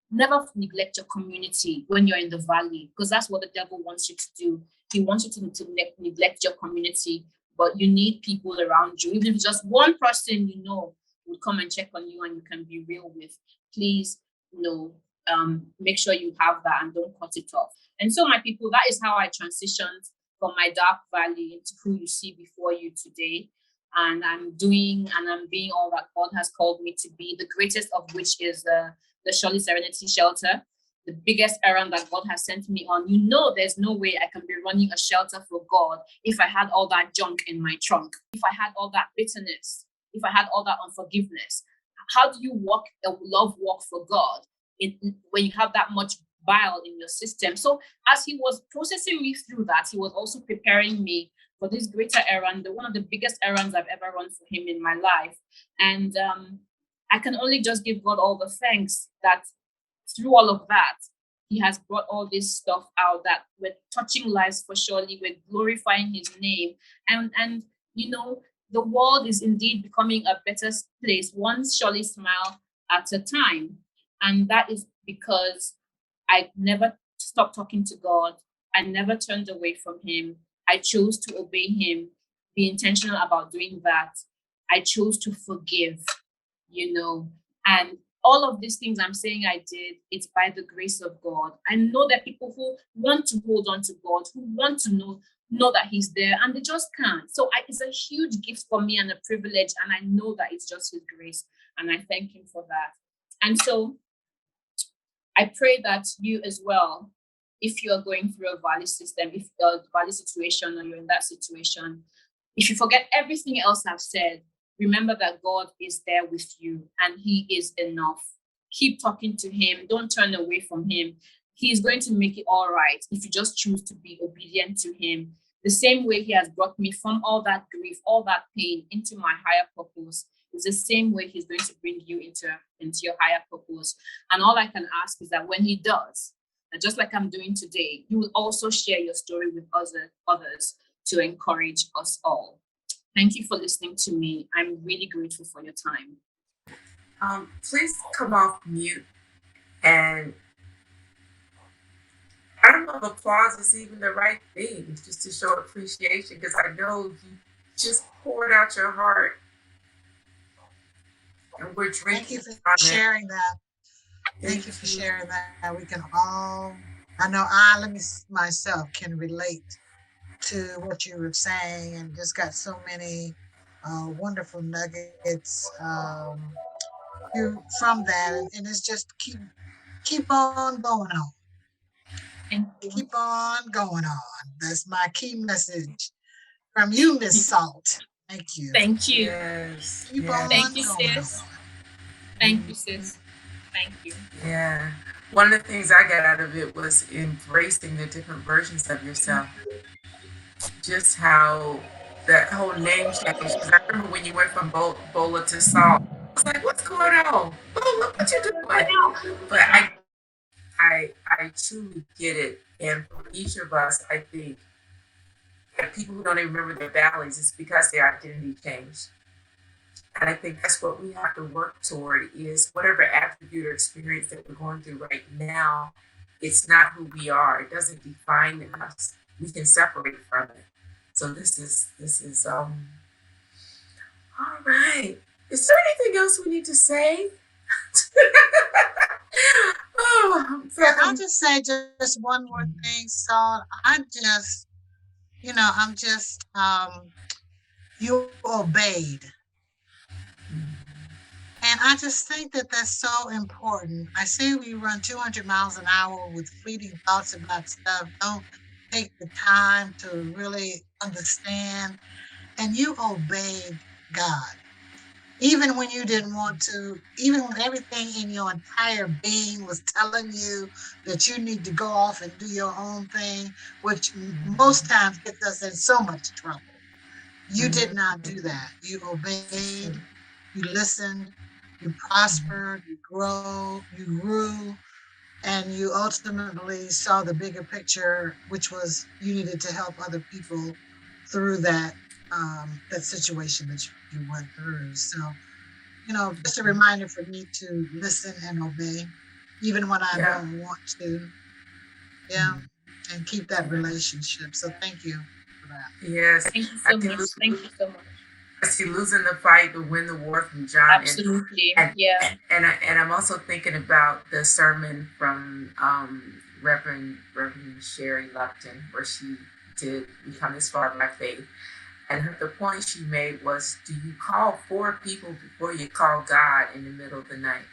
Never neglect your community when you're in the valley, because that's what the devil wants you to do. He wants you to neglect your community, but you need people around you. Even if it's just one person will come and check on you and you can be real with. Please, make sure you have that and don't cut it off. And so, my people, that is how I transitioned from my dark valley into who you see before you today. And I'm being all that God has called me to be, the greatest of which is the Shirley Serenity Shelter, the biggest errand that God has sent me on. There's no way I can be running a shelter for God if I had all that junk in my trunk, if I had all that bitterness, if I had all that unforgiveness. How do you walk a love walk for God when you have that much bile in your system? So as He was processing me through that, He was also preparing me for this greater errand, one of the biggest errands I've ever run for Him in my life. And I can only just give God all the thanks that through all of that, He has brought all this stuff out, that we're touching lives for surely, we're glorifying His name. And the world is indeed becoming a better place, one surely smile at a time. And that is because I never stopped talking to God. I never turned away from Him. I chose to obey Him, be intentional about doing that. I chose to forgive, and all of these things I'm saying I did, it's by the grace of God. I know that people who want to hold on to God, who want to know that He's there, and they just can't. So it's a huge gift for me and a privilege, and I know that it's just His grace, and I thank Him for that. And so I pray that you as well, if you're going through a valley system, if you're a valley situation or you're in that situation, if you forget everything else I've said, remember that God is there with you and He is enough. Keep talking to Him. Don't turn away from Him. He is going to make it all right if you just choose to be obedient to Him. The same way He has brought me from all that grief, all that pain into my higher purpose, is the same way He's going to bring you into your higher purpose. And all I can ask is that when He does, and just like I'm doing today, you will also share your story with others to encourage us all. Thank you for listening to me. I'm really grateful for your time. Please come off mute, and I don't know if applause is even the right thing, just to show appreciation, because I know you just poured out your heart, and we're drinking. Thank you for sharing that. Thank you for sharing that. We can all, I know myself can relate to what you were saying, and just got so many wonderful nuggets from that, and it's just keep on going on. Keep on going on. That's my key message from you, Miss Salt. Thank you. Thank you. Yes. Keep on Thank you, going sis. on. Thank you, sis. Thank you. Yeah. One of the things I got out of it was embracing the different versions of yourself. Just how that whole name change. Because I remember when you went from Bola to Salt, I was like, "What's going on, Bola? What you doing?" But I truly get it, and for each of us, I think that people who don't even remember their valleys, it's because their identity changed. And I think that's what we have to work toward is whatever attribute or experience that we're going through right now, it's not who we are. It doesn't define us. We can separate from it. So this is all right. Is there anything else we need to say? Oh, I'm Yeah, I'll feeling. just say just one more thing. So I just, I'm just you obeyed. And I just think that that's so important. I say we run 200 miles an hour with fleeting thoughts about stuff. Don't take the time to really understand. And you obeyed God. Even when you didn't want to, even when everything in your entire being was telling you that you need to go off and do your own thing, which most times gets us in so much trouble. You did not do that. You obeyed, you listened, you prospered, you grew, and you ultimately saw the bigger picture, which was you needed to help other people through that situation that you went through. So, just a reminder for me to listen and obey, even when I Yeah. don't want to. Yeah, and keep that relationship. So thank you for that. Yes. Thank you I so see, much. Thank you so much. I see losing the fight to win the war from John, Absolutely. and Yeah. I'm also thinking about the sermon from Reverend Sherry Lupton, where she did become this far by faith. And the point she made was, do you call four people before you call God in the middle of the night?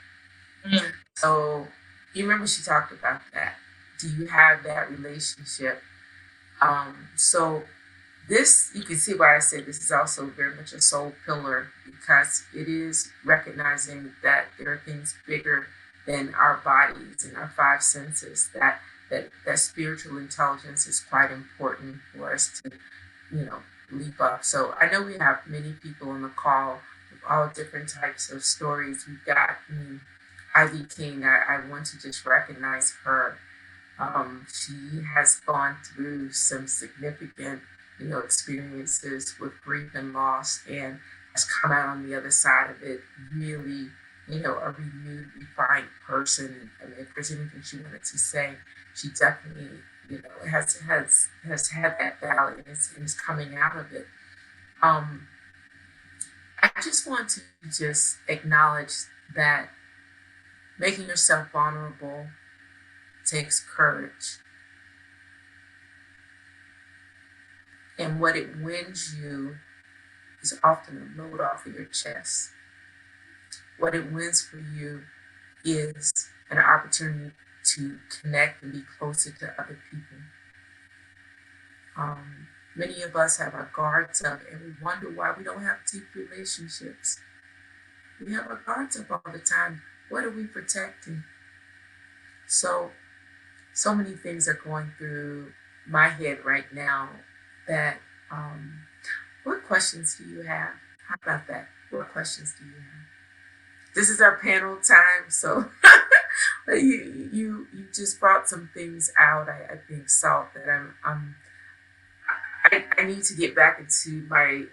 Mm. So you remember she talked about that. Do you have that relationship? So this, you can see why I said this is also very much a soul pillar, because it is recognizing that there are things bigger than our bodies and our five senses, that spiritual intelligence is quite important for us to, you know, leap up. So I know we have many people on the call with all different types of stories. We've got Ivy King. I want to just recognize her. She has gone through some significant, experiences with grief and loss, and has come out on the other side of it really, a renewed, refined person. I mean, if there's anything she wanted to say, she definitely, has had that valley, and is coming out of it. Um, I just want to just acknowledge that making yourself vulnerable takes courage. And what it wins you is often a load off of your chest. What it wins for you is an opportunity to connect and be closer to other people. Many of us have our guards up, and we wonder why we don't have deep relationships. We have our guards up all the time. What are we protecting? So many things are going through my head right now that what questions do you have? How about that? What questions do you have? This is our panel time, so you just brought some things out. I think, Salt, that I need to get back into my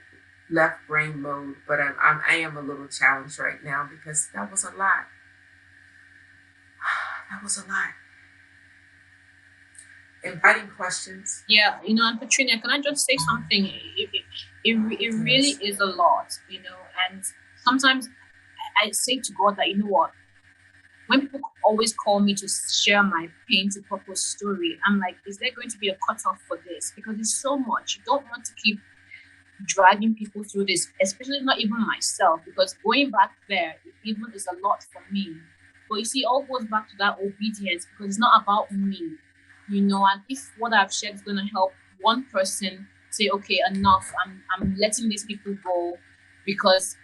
left brain mode, but I am a little challenged right now because that was a lot. That was a lot. Inviting questions. Yeah, and Katrina, can I just say something? It really is a lot, and sometimes I say to God that, what, when people always call me to share my pain to purpose story, I'm like, is there going to be a cutoff for this? Because it's so much. You don't want to keep dragging people through this, especially not even myself, because going back there, it even is a lot for me. But you see, it all goes back to that obedience, because it's not about me, and if what I've shared is going to help one person say, okay, enough, I'm letting these people go because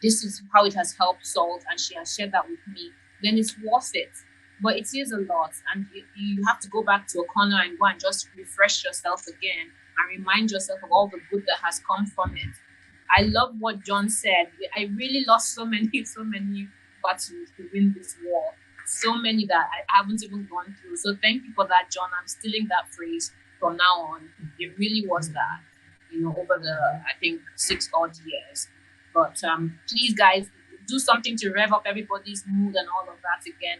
this is how it has helped Salt, and she has shared that with me, then it's worth it. But it is a lot, and you have to go back to a corner and go and just refresh yourself again and remind yourself of all the good that has come from it. I love what John said. I really lost so many, so many battles to win this war. So many that I haven't even gone through. So thank you for that, John. I'm stealing that phrase from now on. It really was that, over the, I think, 6 odd years. But please, guys, do something to rev up everybody's mood and all of that again.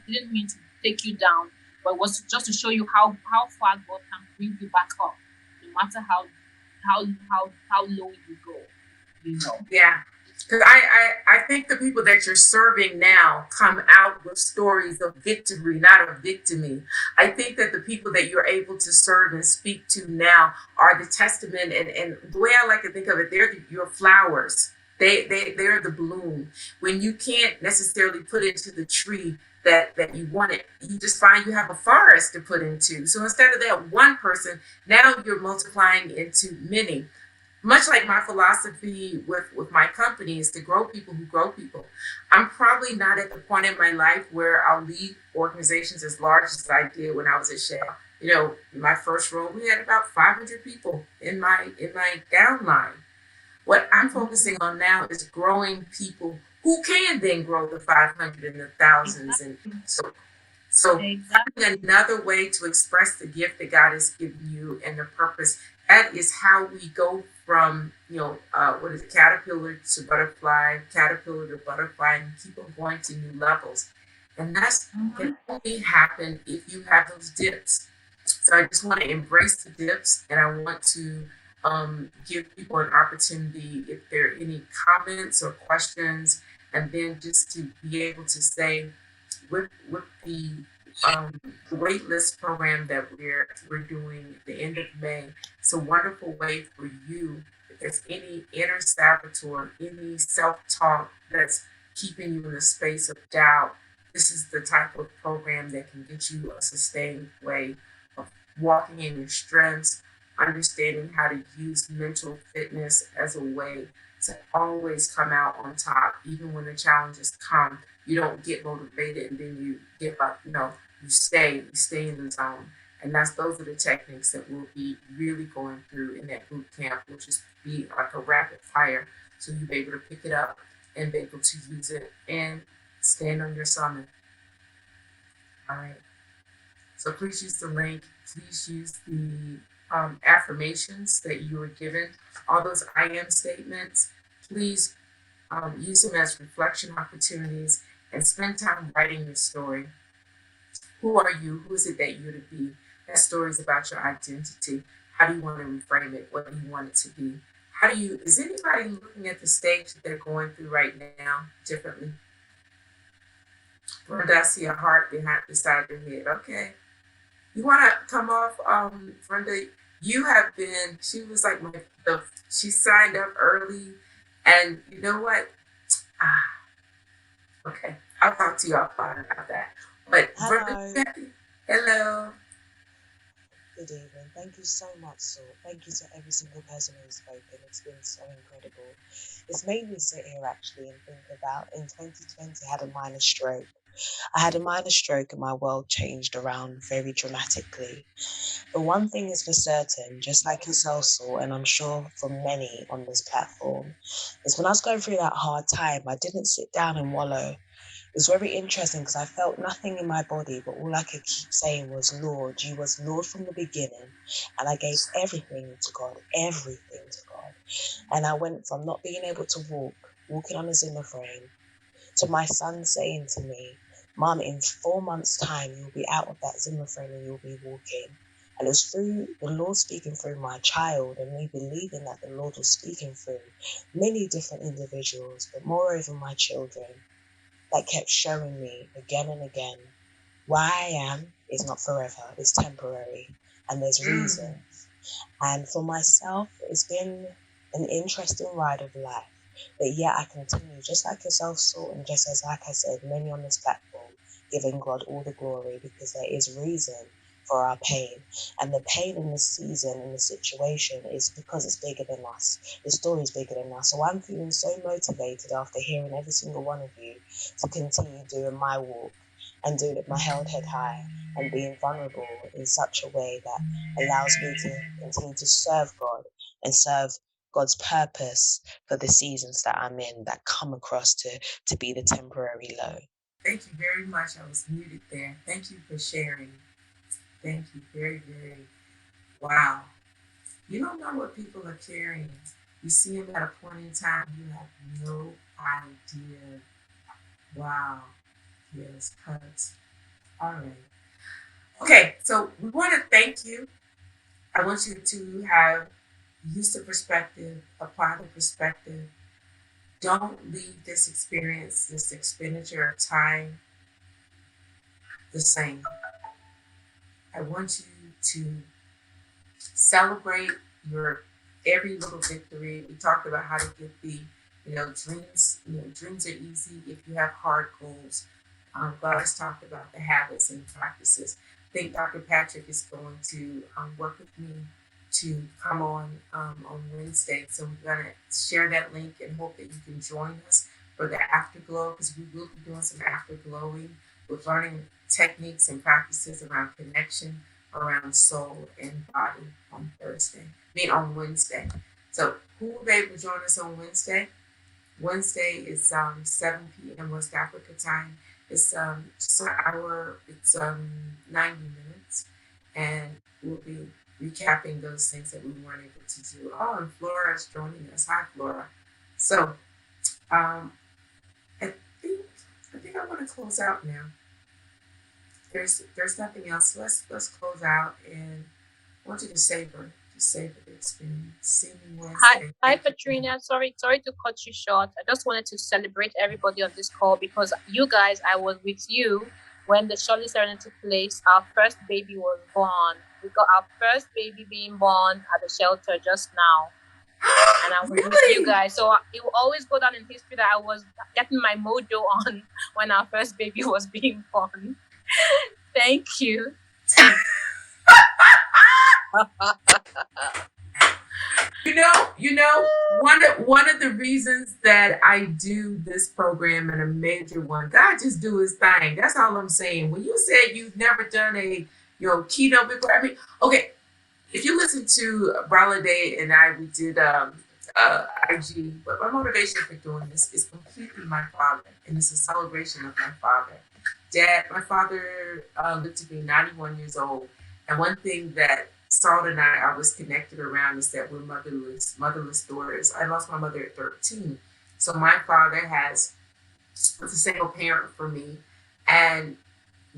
Didn't mean to take you down, but it was just to show you how far God can bring you back up, no matter how low you go. Yeah. Because I think the people that you're serving now come out with stories of victory, not of victimy. I think that the people that you're able to serve and speak to now are the testament, and the way I like to think of it, your flowers. They're the bloom. When you can't necessarily put into the tree that you want it, you just find you have a forest to put into. So instead of that one person, now you're multiplying into many. Much like my philosophy with my company is to grow people who grow people. I'm probably not at the point in my life where I'll lead organizations as large as I did when I was at Shell. My first role, we had about 500 people in my downline. What I'm focusing on now is growing people who can then grow the 500 and the thousands. And so Exactly. finding another way to express the gift that God has given you and the purpose, that is how we go from, what is it, caterpillar to butterfly, and keep on going to new levels. And that's can only happen if you have those dips. So I just want to embrace the dips, and I want to give people an opportunity if there are any comments or questions, and then just to be able to say, with the wait list program that we're doing at the end of May, it's a wonderful way for you. If there's any inner saboteur, any self-talk that's keeping you in a space of doubt, this is the type of program that can get you a sustained way of walking in your strengths, understanding how to use mental fitness as a way to always come out on top, even when the challenges come. You don't get motivated and then you give up. No, you stay in the zone. And those are the techniques that we'll be really going through in that boot camp, which is be like a rapid fire. So you'll be able to pick it up and be able to use it and stand on your summit. All right. So please use the link. Please use the affirmations that you were given, all those I am statements. Please use them as reflection opportunities and spend time writing your story. Who are you? Who is it that you're to be? That story is about your identity. How do you want to reframe it? What do you want it to be? Is anybody looking at the stage that they're going through right now differently? Brenda, I see a heart beside your head. Okay. You want to come off, Brenda? You have been, she was like she signed up early. And you know what? Okay. I'll talk to you offline about that. But Hello. Hello. Good evening. Thank you so much, Saul. Thank you to every single person who's spoken. It's been so incredible. It's made me sit here actually and think about in 2020 I had a minor stroke. I had a minor stroke and my world changed around very dramatically. But one thing is for certain, just like yourself, Saul, and I'm sure for many on this platform, is when I was going through that hard time, I didn't sit down and wallow. It was very interesting because I felt nothing in my body, but all I could keep saying was, Lord, you was Lord from the beginning. And I gave everything to God, everything to God. And I went from not being able to walk, walking on a Zimmer frame, to my son saying to me, Mom, in 4 months' time, you'll be out of that Zimmer frame and you'll be walking. And it was through the Lord speaking through my child and me believing that the Lord was speaking through many different individuals, but moreover my children, that kept showing me again and again why I am is not forever, it's temporary, and there's reasons. And for myself, it's been an interesting ride of life. But yet I continue, just like yourself, Salt, and like I said, many on this platform, giving God all the glory because there is reason for our pain. And the pain in the season and the situation is because it's bigger than us. The story is bigger than us. So I'm feeling so motivated after hearing every single one of you to continue doing my walk and doing it with my held head high and being vulnerable in such a way that allows me to continue to serve God and serve God's purpose for the seasons that I'm in that come across to be the temporary low. Thank you very much. I was muted there. Thank you for sharing. Thank you very, very. Wow. You don't know what people are carrying. You see them at a point in time, you have no idea. Wow. Yes, cuts. All right. Okay, so we want to thank you. I want you to have use the perspective, apply the perspective. Don't leave this experience, this expenditure of time the same. I want you to celebrate your every little victory. We talked about how to get the, dreams. Dreams are easy if you have hard goals. God has talked about the habits and practices. I think Dr. Patrick is going to work with me to come on Wednesday. So we're going to share that link and hope that you can join us for the afterglow, because we will be doing some afterglowing. We're learning techniques and practices around connection, around soul and body on Thursday. On Wednesday. So who will be able to join us on Wednesday? Wednesday is 7 p.m. West Africa time. It's just an hour. It's 90 minutes, and we'll be recapping those things that we weren't able to do. Oh, and Flora is joining us. Hi, Flora. So, I think I want to close out now. There's nothing else. Let's close out, and I want you to savor the experience. See me Wednesday. Hi, Katrina. Sorry to cut you short. I just wanted to celebrate everybody on this call, because you guys, I was with you when the Shirley ceremony took place. Our first baby was born. We got our first baby being born at the shelter just now. And I was Really? with you guys. So it will always go down in history that I was getting my mojo on when our first baby was being born. Thank you. One of the reasons that I do this program, and a major one, God just do his thing. That's all I'm saying. When you said you've never done a keynote before, okay, if you listen to Brala Day and we did IG, but my motivation for doing this is completely my father, and it's a celebration of my father. My father lived to be 91 years old, and one thing that Salt and I was connected around is that we're motherless daughters. I lost my mother at 13. So my father was a single parent for me. And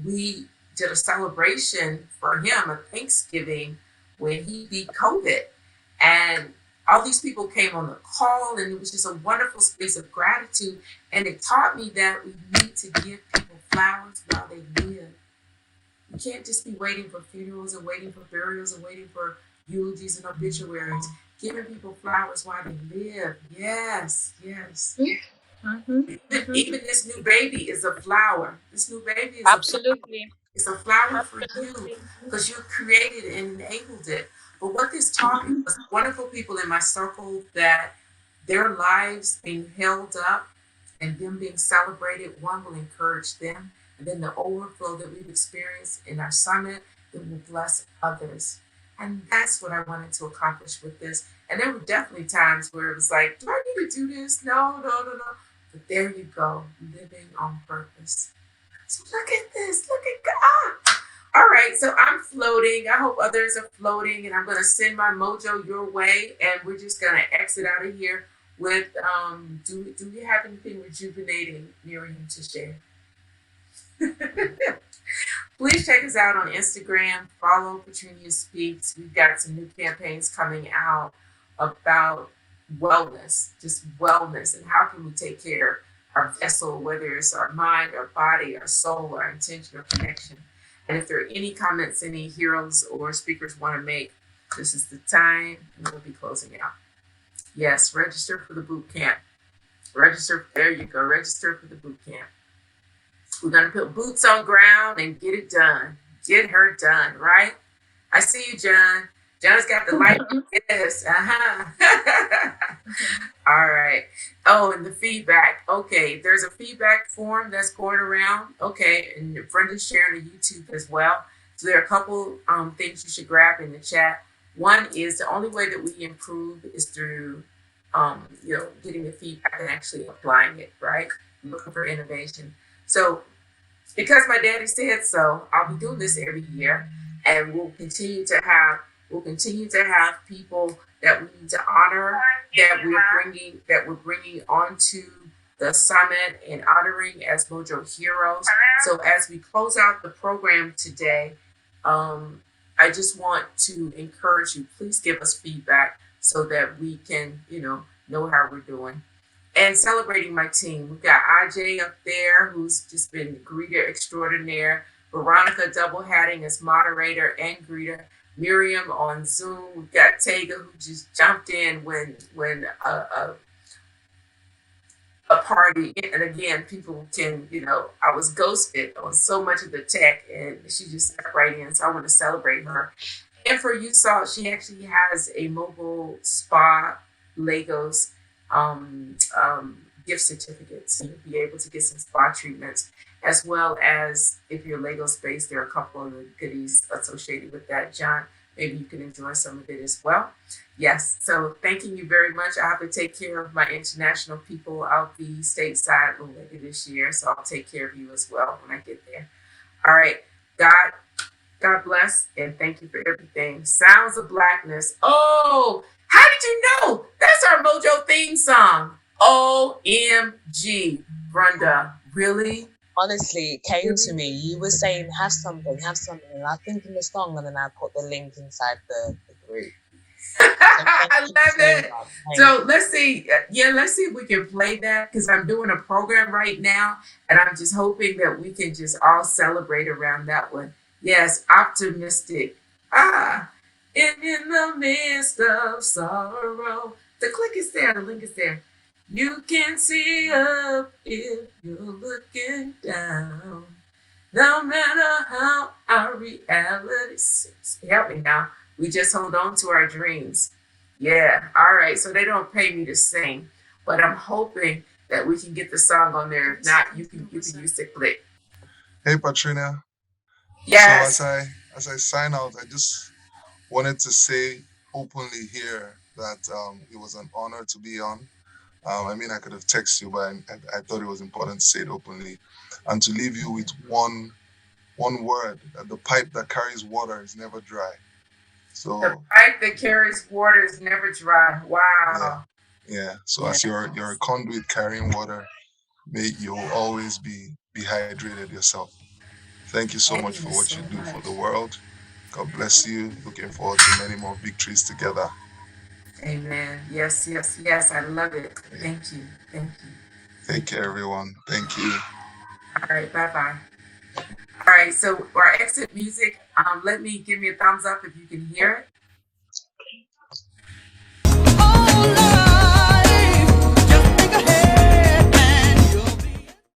we did a celebration for him, a Thanksgiving, when he beat COVID. And all these people came on the call, and it was just a wonderful space of gratitude. And it taught me that we need to give people flowers while they live. You can't just be waiting for funerals and waiting for burials and waiting for eulogies and obituaries. Giving people flowers while they live. Yes. Mm-hmm. Even this new baby is a flower. This new baby is Absolutely. It's a flower for Absolutely. you, because you created and enabled it. But what this taught me was wonderful people in my circle, that their lives being held up and them being celebrated, one will encourage them. And then the overflow that we've experienced in our summit, it will bless others. And that's what I wanted to accomplish with this. And there were definitely times where it was like, do I need to do this? No. But there you go, living on purpose. So look at this, look at God. All right, so I'm floating. I hope others are floating, and I'm going to send my mojo your way, and we're just going to exit out of here with, do we have anything rejuvenating, Miriam, to share? Please check us out on Instagram. Follow Petrinia Speaks. We've got some new campaigns coming out about wellness, just wellness, and how can we take care of our vessel, whether it's our mind, our body, our soul, our intention, or connection. And if there are any comments any heroes or speakers want to make, this is the time, and we'll be closing out. Yes, register for the boot camp. There you go. Register for the boot camp. We're going to put boots on ground and get it done. Get her done, right? I see you, John. John's got the light. Yes. All right. Oh, and the feedback. Okay, there's a feedback form that's going around. Okay, and your friend is sharing the YouTube as well. So there are a couple things you should grab in the chat. One is the only way that we improve is through, getting the feedback and actually applying it. Right, looking for innovation. So because my daddy said so, I'll be doing this every year, and we'll continue to have people that we need to honor, that we're bringing onto the summit and honoring as Mojo Heroes. So as we close out the program today, I just want to encourage you. Please give us feedback so that we can, know how we're doing. And celebrating my team. We've got IJ up there, who's just been greeter extraordinaire. Veronica double hatting as moderator and greeter. Miriam on Zoom. We've got Tega, who just jumped in when a party. And again, people can, I was ghosted on so much of the tech, and she just stepped right in. So I want to celebrate her. And for you, Salt, she actually has a mobile spa Legos gift certificates. So you'll be able to get some spa treatments, as well as if you're Lego space, there are a couple of the goodies associated with that. John, maybe you can enjoy some of it as well. Yes, so thanking you very much. I have to take care of my international people. I'll be stateside a little later this year, so I'll take care of you as well when I get there. All right, God bless and thank you for everything. Sounds of Blackness. Oh, how did you know? That's our Mojo theme song. OMG. Brenda, really? Honestly, it came to me. You were saying, have something, and I was thinking the song, and then I put the link inside the group. I love it. So let's see. Let's see if we can play that, because I'm doing a program right now, and I'm just hoping that we can just all celebrate around that one. Yes, optimistic. And in the midst of sorrow. The click is there, the link is there. You can see up if you're looking down. No matter how our reality seems. Help me now. We just hold on to our dreams. Yeah. All right. So they don't pay me to sing, but I'm hoping that we can get the song on there. If not, you can use the click. Hey, Patrina. Yes. So as I sign out, I just wanted to say openly here that it was an honor to be on. I could have texted you, but I thought it was important to say it openly, and to leave you with one word: that the pipe that carries water is never dry. So the pipe that carries water is never dry. Wow. Yeah. So as you're a conduit carrying water, may you always be hydrated yourself. Thank you so much for what you do for the world. God bless you. Looking forward to many more victories together. Amen. Yes, yes, yes. I love it. Thank you. Thank you. Take care, everyone. Thank you. All right. Bye-bye. All right. So our exit music, give me a thumbs up if you can hear it.